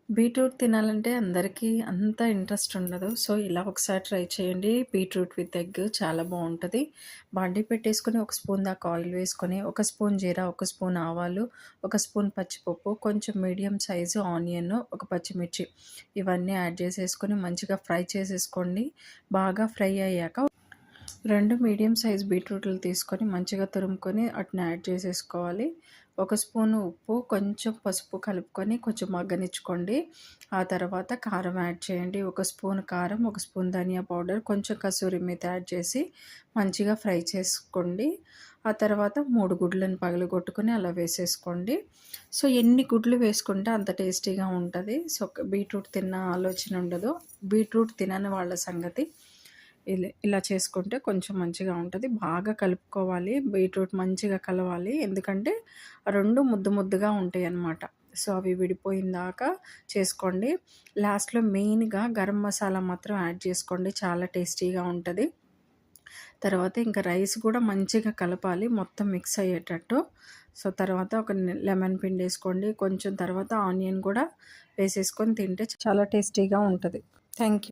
Beetroot తినాలంటే అందరికీ అంత ఇంట్రెస్ట్ ఉండదు. సో, ఇలా ఒకసారి ట్రై చేయండి. బీట్రూట్ విత్ ఎగ్ చాలా బావుంటది. బాండీ పెట్టేసుకొని ఒక స్పూన్ దాకా ఆయిల్ వేసుకొని, ఒక స్పూన్ జీరా, ఒక స్పూన్ ఆవాలు, ఒక స్పూన్ పచ్చిపప్పు, కొంచెం మీడియం సైజు ఆనియన్, ఒక పచ్చిమిర్చి ఇవన్నీ యాడ్ చేసేసుకొని మంచిగా ఫ్రై చేసేసుకోండి. బాగా ఫ్రై అయ్యాక 2 మీడియం సైజ్ బీట్రూట్లు తీసుకొని మంచిగా తురుముకొని వాటిని యాడ్ చేసేసుకోవాలి. ఒక స్పూను ఉప్పు, కొంచెం పసుపు కలుపుకొని కొంచెం మగ్గనిచ్చుకోండి. ఆ తర్వాత కారం యాడ్ చేయండి. ఒక స్పూన్ కారం, ఒక స్పూన్ ధనియా పౌడర్, కొంచెం కసూరి మేతి యాడ్ చేసి మంచిగా ఫ్రై చేసుకోండి. ఆ తర్వాత 3 గుడ్లను పగలగొట్టుకొని అలా వేసేసుకోండి. సో, ఎన్ని గుడ్లు వేసుకుంటే అంత టేస్టీగా ఉంటది. సో, బీట్రూట్ తిన్న ఆలోచన ఉండదు. బీట్రూట్ తినని వాళ్ళ సంగతి ఇలా చేసుకుంటే కొంచెం మంచిగా ఉంటది. బాగా కలుపుకోవాలి. బీట్రూట్ మంచిగా కలవాలి. ఎందుకంటే ఆ 2 ముద్దు ముద్దుగా ఉంటాయన్నమాట. సో, అవి విడిపోయిన దాకా చేసుకోండి. లాస్ట్‌లో మెయిన్‌గా గరం మసాలా మాత్రం యాడ్ చేసుకోండి. చాలా టేస్టీగా ఉంటది. తర్వాత ఇంకా రైస్ కూడా మంచిగా కలపాలి మొత్తం మిక్స్ అయ్యేటట్టు. సో, తర్వాత ఒక లెమన్ పిండేసుకోండి. కొంచెం తర్వాత ఆనియన్ కూడా వేసేసుకొని తింటే చాలా టేస్టీగా ఉంటది. Thank you.